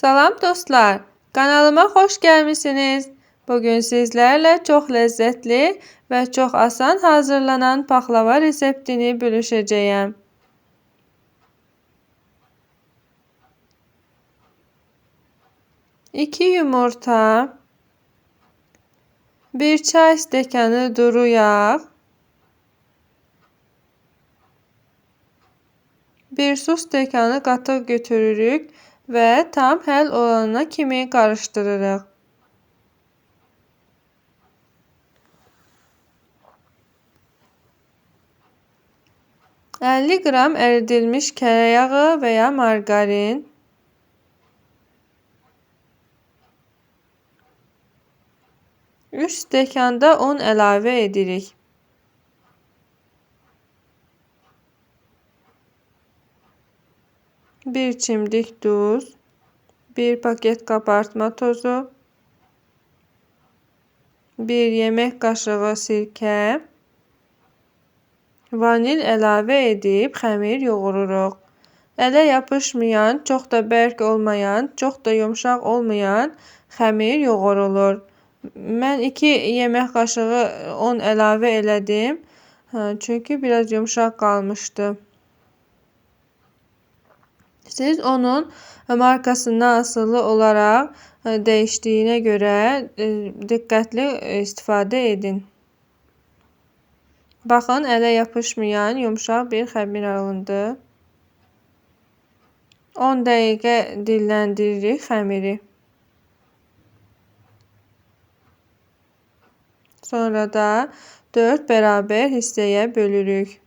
Salam dostlar, kanalıma xoş gəlmisiniz. Bugün sizlərlə çox ləzzətli və çox asan hazırlanan paxlava reseptini bölüşəcəyəm. İki yumurta, 1 çay stəkanı duru yağ, 1 su stəkanı qatıq götürürük və tam həll olana kimi qarışdırırıq. 50 qram əridilmiş kərə yağı və ya margarin, 3 stəkanda un əlavə edirik. 1 çimdik duz, 1 paket qabartma tozu, 1 yemək qaşığı sirkə, vanil əlavə edib xəmir yoğururuq. Ələ yapışmayan, çox da bərk olmayan, çox da yumşaq olmayan xəmir yoğurulur. Mən 2 yemək qaşığı un əlavə elədim, çünki biraz yumşaq qalmışdı. Siz onun markasından asılı olaraq dəyişdiyinə görə diqqətli istifadə edin. Baxın, ələ yapışmayan yumşaq bir xəmir alındı. 10 dəqiqə dinləndiririk xəmiri. Sonra da 4 bərabər hissəyə bölürük.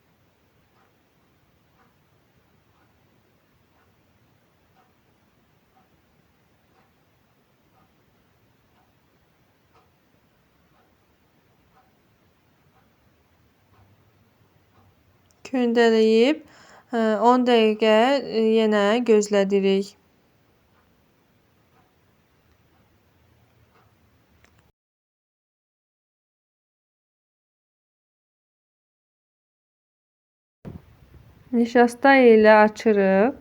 Kündələyib 10 dəqiqə yenə gözlədirik. Nişasta ilə açırıq.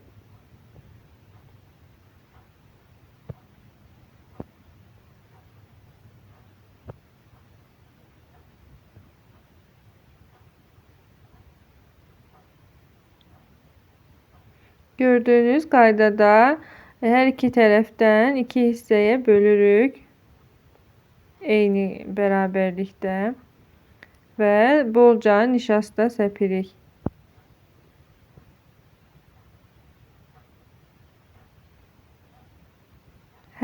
Gördüyünüz qaydada hər iki tərəfdən 2 hissəyə bölürük. Eyni bərabərlikdə və bolca nişasta səpirik.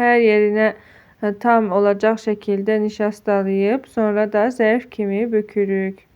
Hər yerinə tam olacaq şəkildə nişastalayıb, sonra da zərf kimi bükürük.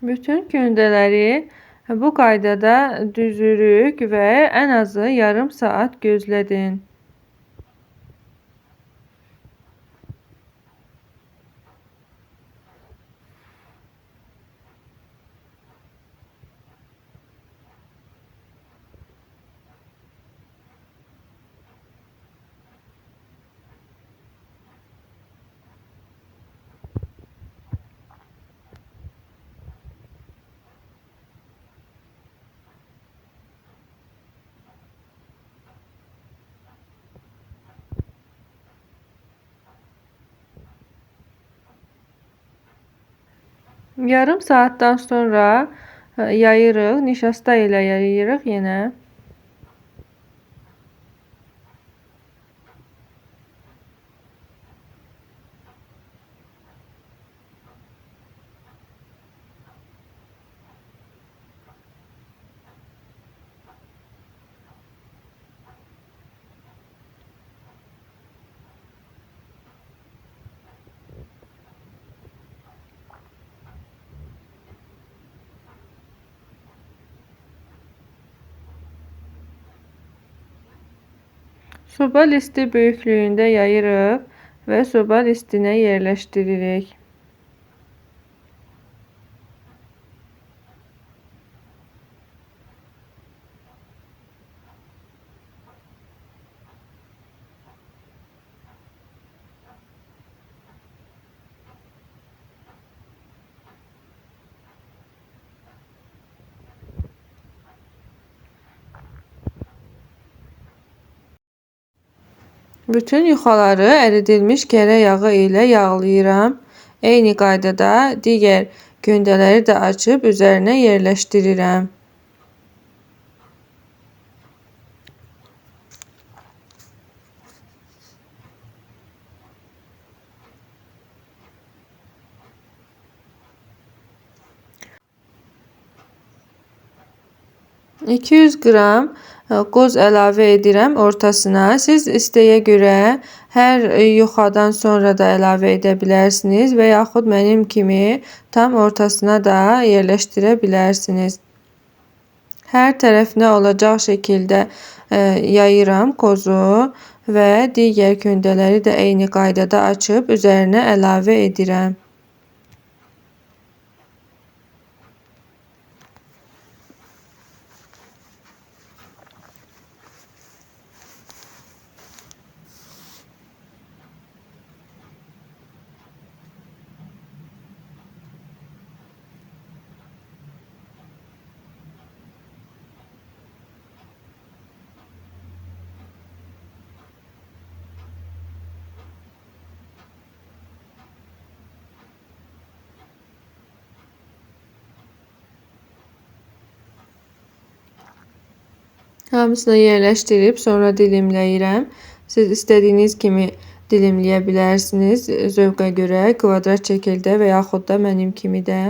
Bütün kündələri bu qaydada düzürük və ən azı yarım saat gözlədin. Yarım saatdən sonra yayırıq, nişasta ilə yayırıq yenə. Soba listi böyüklüyündə yayırıq və soba listinə yerləşdiririk. Bütün yuxaları əridilmiş kərə yağı ilə yağlayıram. Eyni qaydada digər göndələri də açıb üzərinə yerləşdirirəm. $200 qram qoz əlavə edirəm ortasına. Siz isteyə görə hər yuxadan sonra da əlavə edə bilərsiniz və yaxud mənim kimi tam ortasına da yerləşdirə bilərsiniz. Hər tərəfinə olacaq şəkildə yayıram qozu və digər köndələri də eyni qaydada açıb üzərinə əlavə edirəm. Hamısını yerləşdirib sonra dilimləyirəm. Siz istədiyiniz kimi dilimləyə bilərsiniz. Zövqə görə kvadrat şəkildə və yaxud da mənim kimi də.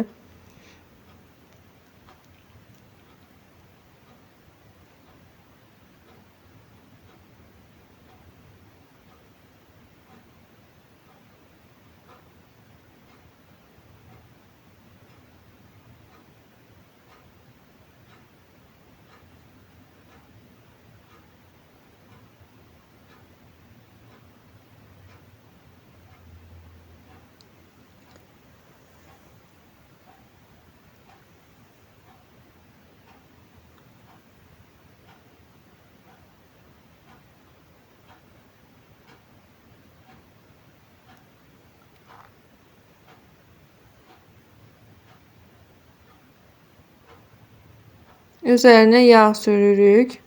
Üzərinə yağ sürürük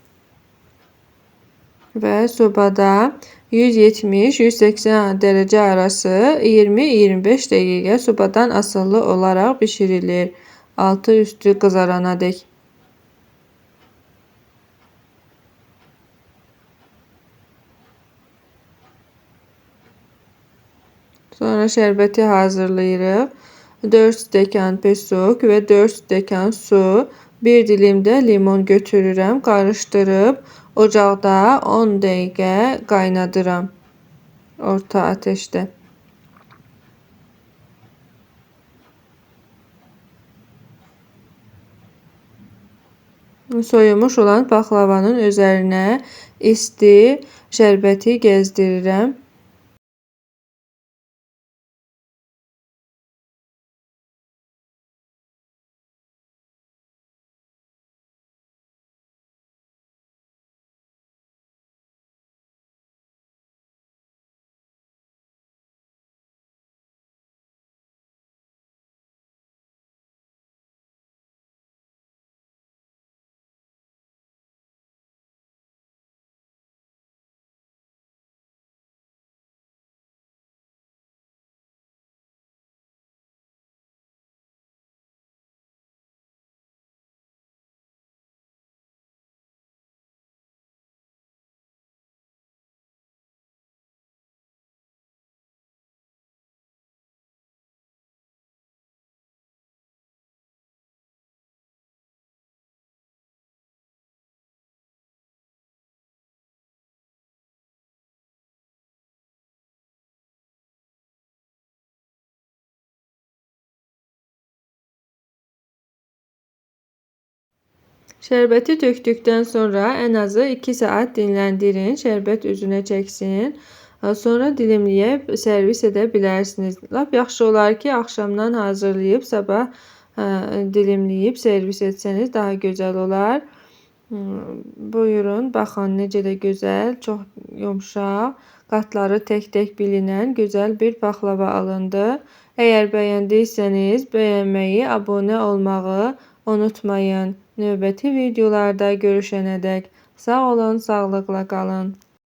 və sobada 170-180 dərəcə arası 20-25 dəqiqə sobadan asılı olaraq bişirilir. Altı üstü qızarana dək. Sonra şərbəti hazırlayırıq. 4 stəkan pesok və 4 stəkan su, 1 dilim də limon götürürəm, qarışdırıb ocaqda 10 dəqiqə qaynadıram orta ateşdə. Soyumuş olan paxlavanın üzərinə isti şərbəti gəzdirirəm. Şərbəti tökdükdən sonra ən azı 2 saat dinləndirin, şərbət üzünə çəksin. Sonra dilimləyib servis edə bilərsiniz. Lap yaxşı olar ki, axşamdan hazırlayıb sabah dilimləyib servis etsəniz daha gözəl olar. Buyurun, baxın necə də gözəl, çox yumşaq, qatları tək-tək bilinən gözəl bir paxlava alındı. Əgər bəyəndiysəniz, bəyənməyi, abunə olmağı unutmayın. Növbəti videolarda görüşənədək sağ olun, sağlıqla qalın.